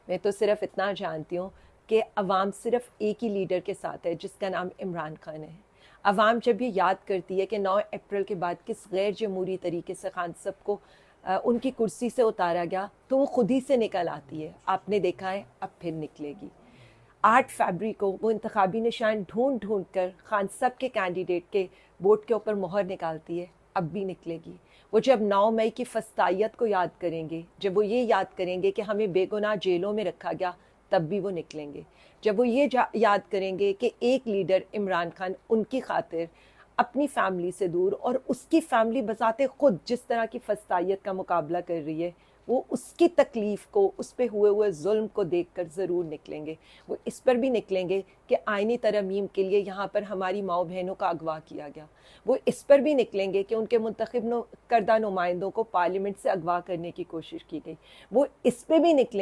मैं तो सिर्फ इतना जानती हूँ कि अवाम सिर्फ एक ही लीडर के साथ है, जिसका नाम इमरान खान है। अवाम जब ये याद करती है कि 9 अप्रैल के बाद किस गैर जमहूरी तरीके से खान साहब को उनकी कुर्सी से उतारा गया, तो वो खुद ही से निकल आती है। आपने देखा है, अब फिर निकलेगी। 8 फरवरी को वो इंतखाबी निशान ढूंढ ढूंढ कर खान साहब के कैंडिडेट के वोट के ऊपर मोहर निकालती है, अब भी निकलेगी। वो जब 9 मई की फस्तायत को याद करेंगे, जब वो ये याद करेंगे कि हमें बेगुनाह जेलों में रखा गया, तब भी वो निकलेंगे। जब वो ये याद करेंगे कि एक लीडर इमरान खान उनकी खातिर अपनी फैमिली से दूर, और उसकी फैमिली बजाते खुद जिस तरह की फस्तायत का मुकाबला कर रही है, वो उसकी तकलीफ को, उस पर हुए जुल्म को देखकर ज़रूर निकलेंगे। वो इस पर भी निकलेंगे कि आईनी तरमीम के लिए यहाँ पर हमारी माओ बहनों का अगवा किया गया। वो इस पर भी निकलेंगे कि उनके मुंतखब करदा नुमाइंदों को पार्लियामेंट से अगवा करने की कोशिश की गई। वो इस पर भी निकलेंगे